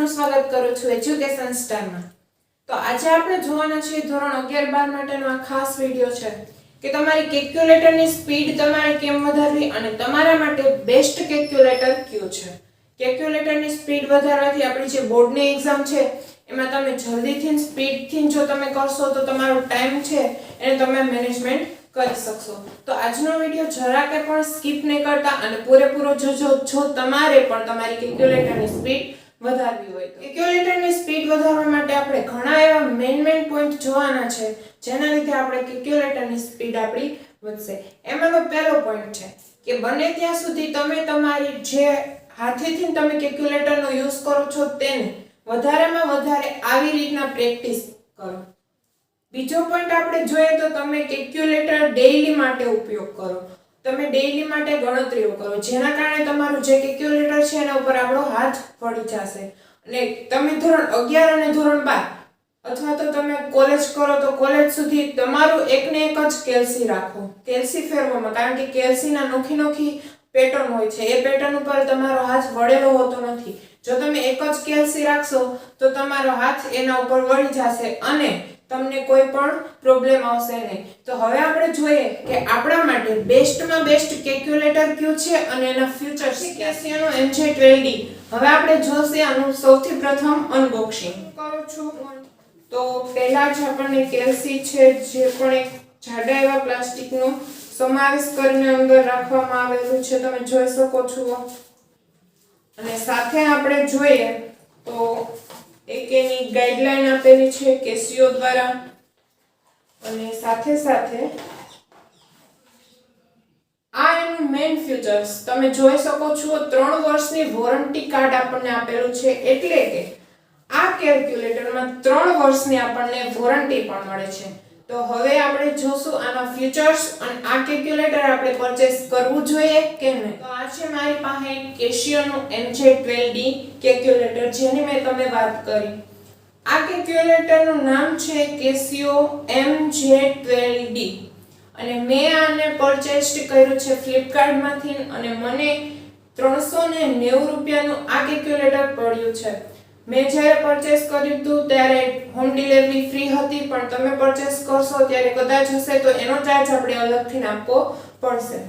સ્વાગત કરું છું એજ્યુકેશન સ્ટારમાં। તો આજે આપણે જોવાના છીએ ધોરણ 11 12 માટેનો આ ખાસ વિડિયો છે કે તમારી કેલ્ક્યુલેટરની સ્પીડ તમારે કેમ વધારવી અને તમારા માટે બેસ્ટ કેલ્ક્યુલેટર કયું છે। કેલ્ક્યુલેટરની સ્પીડ વધારવાથી આપણી જે બોર્ડની એક્ઝામ છે એમાં તમે જલ્દીથી સ્પીડથી જો તમે કરશો તો તમારો ટાઈમ છે એને તમે મેનેજમેન્ટ કરી શકશો। તો આજનો વિડિયો જરાકે પણ સ્કીપ નહીં કરતા અને પૂરેપૂરો જોજો જો તમારે પણ તમારી કેલ્ક્યુલેટરની સ્પીડ વધારવી હોય તો। કેલ્ક્યુલેટરની સ્પીડ વધારવા માટે આપણે ઘણા એવા મેઇન પોઈન્ટ જોવાના છે જેના લીધે આપણે કેલ્ક્યુલેટરની સ્પીડ આપણી વધશે। એમાંનો પહેલો પોઈન્ટ છે કે બને ત્યાં સુધી તમે તમારી જે હાથેથી તમે કેલ્ક્યુલેટરનો યુઝ કરો છો તેને વધારેમાં વધારે આવી રીતના પ્રેક્ટિસ કરો। બીજો પોઈન્ટ આપણે જોઈએ તો તમે કેલ્ક્યુલેટર ડેઈલી માટે ઉપયોગ કરો। તમે ડેઈલી માટે ગણતરીઓ કરો જેના કારણે તમારું જે કેલ્ક્યુલેટર છે એના ઉપર આપણો હાથ પડી જશે અને તમે ધોરણ 11 અને ધોરણ 12 અથવા તો તમે કોલેજ કરો તો કોલેજ સુધી તમારું એકને એક જ કેલ્સી રાખો। કેલ્સી ફેરવવામાં કારણ કે કેલ્સીના નોખી પેટર્ન હોય છે એ પેટર્ન ઉપર તમારો હાથ વળેલો હોતો નથી। જો તમે એક જ કેલ્સી રાખશો તો તમારો હાથ એના ઉપર વળી જશે અને તમને કોઈ પણ પ્રોબ્લેમ આવશે નહીં। તો હવે આપણે જોઈએ કે આપણા માટે બેસ્ટમાં બેસ્ટ કેલ્ક્યુલેટર કયું છે અને એના ફીચર્સ ક્યાં છે। એનો MJ12D હવે આપણે જોશે આનું સૌથી પ્રથમ અનબોક્સિંગ કરું છું। તો પહેલા જ આપણને કેલ્સી છે જે પણ એક જાડા એવા પ્લાસ્ટિકનો સમાવેશ કરીને અંદર રાખવામાં આવેલું છે તમે જોઈ શકો છો અને સાથે આપણે જોઈએ તો એક એની ગાઈડલાઈન આપેલી છે કેસીઓ દ્વારા અને સાથે આ એનું મેઇન ફીચર્સ તમે જોઈ શકો છો 3 વર્ષની વોરંટી કાર્ડ આપણને આપેલું છે એટલે કે આ કેલ્ક્યુલેટરમાં 3 વર્ષની આપણને વોરંટી પણ મળે છે। તો હવે આપણે જોશું આના ફીચર્સ અને આ કેલ્ક્યુલેટર આપણે પરચેસ કરવું જોઈએ કે નહીં। તો આ છે મારી પાસે કેસીઓનું MJ12D કેલ્ક્યુલેટર જેની મેં તમને વાત કરી। આ કેલ્ક્યુલેટરનું નામ છે કેસીઓ MJ12D અને મેં આને પરચેસ કર્યું છે ફ્લિપકાર્ટમાંથી અને મને 390 રૂપિયાનું આ કેલ્ક્યુલેટર પડ્યું છે। મેં જ્યારે પરચેસ કર્યું હતું ત્યારે હોમ ડિલિવરી ફ્રી હતી પણ તમે પરચેસ કરશો ત્યારે કદાચ હશે તો એનો ચાર્જ આપણે અલગથી આપવો પડશે।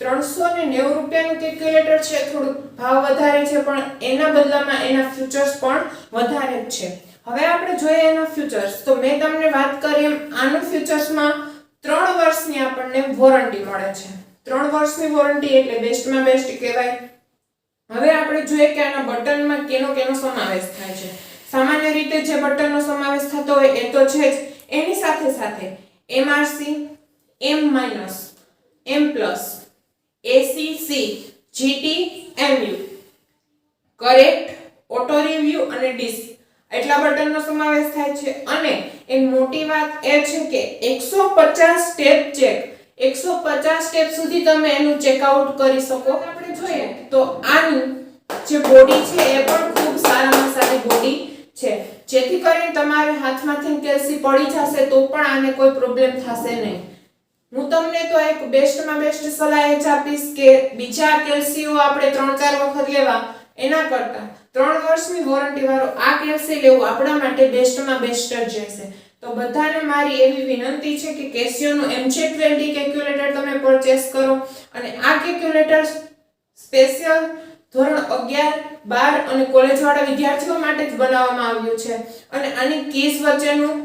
390 રૂપિયાનું કેલ્ક્યુલેટર છે થોડું ભાવ વધારે છે પણ એના બદલામાં એના ફીચર્સ પણ વધારે જ છે। હવે આપણે જોઈએ એના ફીચર્સ તો મેં તમને વાત કરી એમ આનું ફીચર્સમાં 3 વર્ષની આપણને વોરંટી મળે છે। 3 વર્ષની વોરંટી એટલે બેસ્ટમાં બેસ્ટ કહેવાય। હવે આપણે જોઈએ કે આના બટનમાં કેનો સમાવેશ થાય છે। સામાન્ય રીતે જે બટનનો સમાવેશ થતો હોય એ તો છે જ એની સાથે MRC, M-, M+, ACC, GT, MU, correct, auto review અને ડિસ્ક એટલા બટનનો સમાવેશ થાય છે અને એક મોટી વાત એ છે કે 150 સ્ટેપ ચેક 150 સ્ટેપ સુધી તમે એનું ચેકઆઉટ કરી શકો। આપણે જોઈએ તો આની જે બોડી છે એ પણ ખૂબ સારામાં સારી બોડી છે જેથી કરીને તમારે હાથમાંથી કેલ્સી પડી જશે તો પણ આને કોઈ પ્રોબ્લેમ થશે નહીં। હું તમને તો એક બેસ્ટમાં બેસ્ટ સલાહ એ જ આપીશ કે બીજા કેલ્સીઓ આપણે 3-4 વખત લેવા એના કરતા 3 વર્ષની વોરંટી વાળો આ કેલ્સી લેવું આપણા માટે બેસ્ટમાં બેસ્ટ જ રહેશે। તો બધાને મારી એવી વિનંતી છે કે કેસીઓનું MJ12D કેલ્ક્યુલેટર તમે પરચેસ કરો અને આ કેલ્ક્યુલેટર સ્પેશિયલ ધોરણ 11 12 અને કોલેજ વાળા વિદ્યાર્થીઓ માટે જ બનાવવામાં આવ્યું છે અને આની કીઝ વચ્ચેનું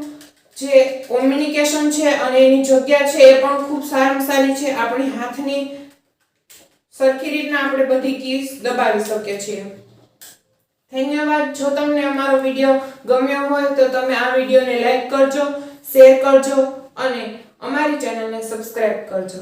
જે કોમ્યુનિકેશન છે અને એની જગ્યા છે એ પણ ખૂબ સારી છે। આપણી હાથની સરખી રીતના આપણે બધી કીઝ દબાવી શકીએ છીએ। ધન્યવાદ। જો તમને અમારો વિડિયો ગમ્યો હોય તો તમે આ વિડિયોને લાઈક કરજો, શેર કરજો અને અમારી ચેનલને સબસ્ક્રાઇબ કરજો।